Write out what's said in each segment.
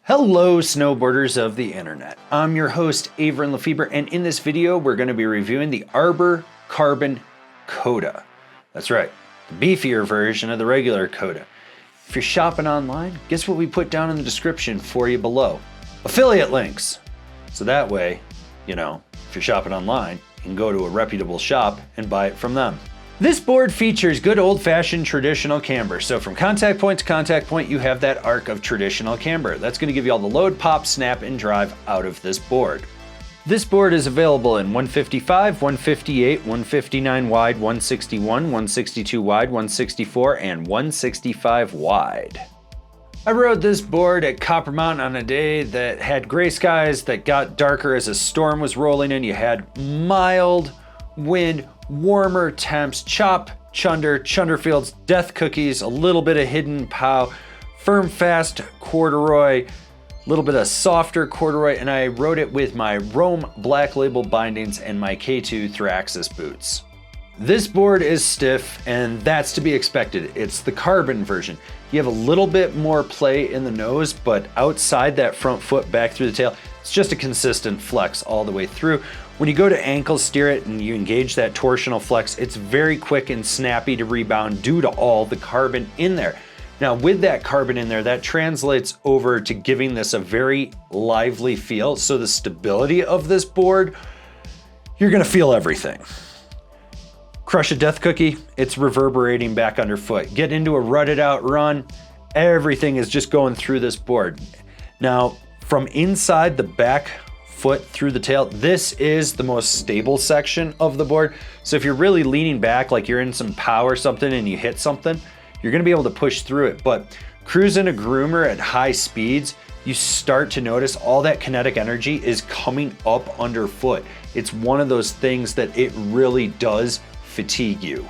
Hello snowboarders of the internet. I'm your host Avran LeFeber, and in this video we're going to be reviewing the Arbor Carbon Coda. That's right, the beefier version of the regular Coda. If you're shopping online, guess what we put down in the description for you below? Affiliate links. So that way, if you're shopping online, you can go to a reputable shop and buy it from them. This board features good old-fashioned traditional camber. So from contact point to contact point, you have that arc of traditional camber. That's going to give you all the load, pop, snap, and drive out of this board. This board is available in 155, 158, 159 wide, 161, 162 wide, 164, and 165 wide. I rode this board at Copper Mountain on a day that had gray skies that got darker as a storm was rolling in. You had mild wind, warmer temps, chop, chunder fields, death cookies, a little bit of hidden pow, firm fast corduroy, a little bit of softer corduroy, and I rode it with my Rome Black Label bindings and my K2 Thraxis boots. This board is stiff, and that's to be expected. It's the carbon version. You have a little bit more play in the nose, but outside that front foot back through the tail, it's just a consistent flex all the way through. When you go to ankle steer it and you engage that torsional flex, it's very quick and snappy to rebound due to all the carbon in there. Now with that carbon in there, that translates over to giving this a very lively feel. So the stability of this board, you're gonna feel everything. Crush a death cookie, it's reverberating back underfoot. Get into a rutted out run, everything is just going through this board. Now, from inside the back foot through the tail, this is the most stable section of the board. So if you're really leaning back, like you're in some pow or something and you hit something, you're gonna be able to push through it. But cruising a groomer at high speeds, you start to notice all that kinetic energy is coming up underfoot. It's one of those things that it really does fatigue you.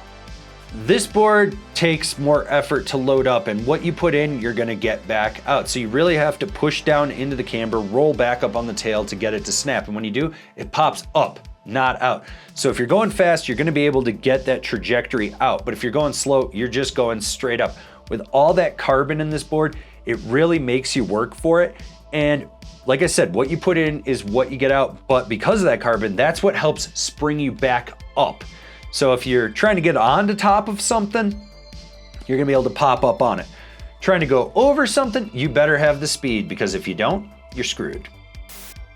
This board takes more effort to load up, and what you put in, you're gonna get back out. So you really have to push down into the camber, roll back up on the tail to get it to snap. And when you do, it pops up, not out. So if you're going fast, you're gonna be able to get that trajectory out. But if you're going slow, you're just going straight up. With all that carbon in this board, it really makes you work for it. And like I said, what you put in is what you get out. But because of that carbon, that's what helps spring you back up. So if you're trying to get onto top of something, you're gonna be able to pop up on it. Trying to go over something, you better have the speed, because if you don't, you're screwed.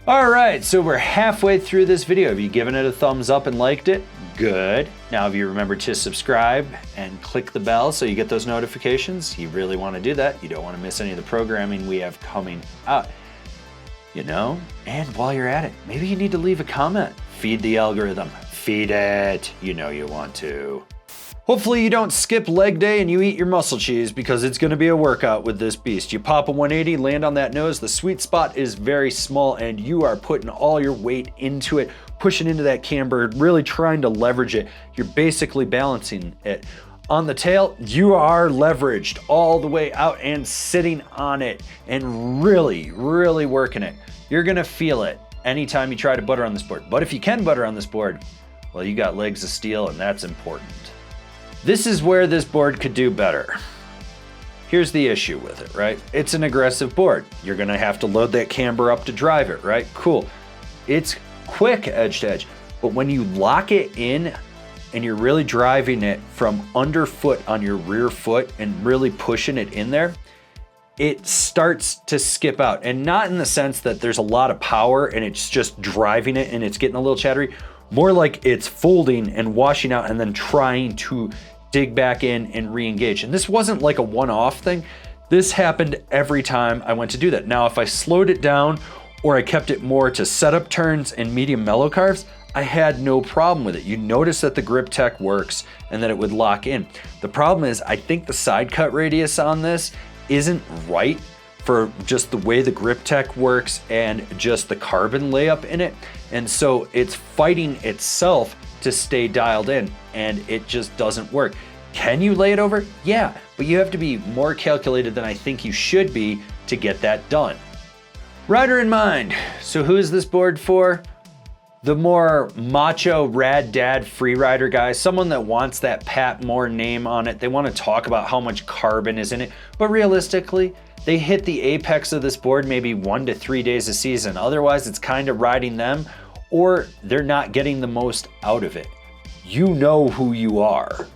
All right, so we're halfway through this video. Have you given it a thumbs up and liked it? Good. Now have you remembered to subscribe and click the bell so you get those notifications? You really wanna do that. You don't wanna miss any of the programming we have coming out. And while you're at it, maybe you need to leave a comment. Feed the algorithm. Feed it, you want to. Hopefully you don't skip leg day and you eat your muscle cheese, because it's gonna be a workout with this beast. You pop a 180, land on that nose, the sweet spot is very small and you are putting all your weight into it, pushing into that camber, really trying to leverage it. You're basically balancing it. On the tail, you are leveraged all the way out and sitting on it and really, really working it. You're gonna feel it anytime you try to butter on this board. But if you can butter on this board, well, you got legs of steel, and that's important. This is where this board could do better. Here's the issue with it, right? It's an aggressive board. You're gonna have to load that camber up to drive it, right? Cool. It's quick edge to edge, but when you lock it in and you're really driving it from underfoot on your rear foot and really pushing it in there, it starts to skip out. And not in the sense that there's a lot of power and it's just driving it and it's getting a little chattery. More like it's folding and washing out and then trying to dig back in and re-engage. And this wasn't like a one-off thing. This happened every time I went to do that. Now, if I slowed it down or I kept it more to setup turns and medium mellow carves, I had no problem with it. You notice that the grip tech works and that it would lock in. The problem is, I think the side cut radius on this isn't right for just the way the grip tech works and just the carbon layup in it. And so it's fighting itself to stay dialed in, and it just doesn't work. Can you lay it over? Yeah, but you have to be more calculated than I think you should be to get that done. Rider in mind. So who is this board for? The more macho, rad dad freerider guy, someone that wants that Pat Moore name on it, they want to talk about how much carbon is in it, but realistically, they hit the apex of this board maybe 1 to 3 days a season. Otherwise, it's kind of riding them, or they're not getting the most out of it. You know who you are.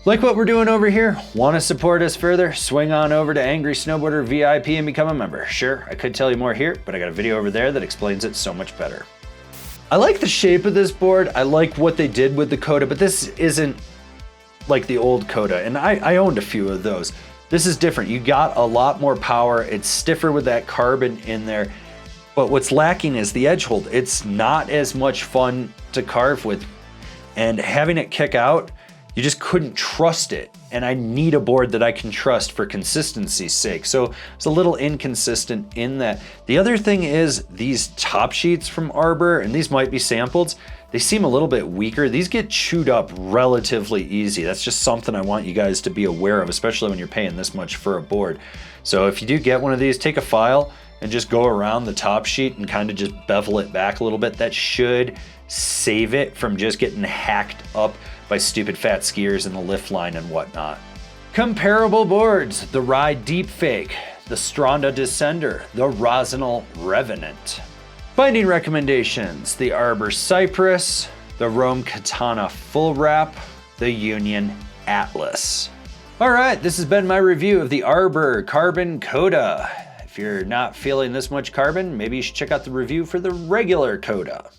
Like what we're doing over here? Want to support us further? Swing on over to Angry Snowboarder VIP and become a member. Sure, I could tell you more here, but I got a video over there that explains it so much better. I like the shape of this board. I like what they did with the Coda, but this isn't like the old Coda, and I owned a few of those. This is different. You got a lot more power. It's stiffer with that carbon in there, but what's lacking is the edge hold. It's not as much fun to carve with, and having it kick out, you just couldn't trust it. And I need a board that I can trust for consistency's sake. So it's a little inconsistent in that. The other thing is these top sheets from Arbor, and these might be sampled, they seem a little bit weaker. These get chewed up relatively easy. That's just something I want you guys to be aware of, especially when you're paying this much for a board. So if you do get one of these, take a file and just go around the top sheet and kind of just bevel it back a little bit. That should save it from just getting hacked up by stupid fat skiers in the lift line and whatnot. Comparable boards: the Ride Deepfake, the Stranda Descender, the Rossignol Revenant. Binding recommendations: the Arbor Cypress, the Rome Katana Full Wrap, the Union Atlas. All right, this has been my review of the Arbor Carbon Coda. If you're not feeling this much carbon, maybe you should check out the review for the regular Coda.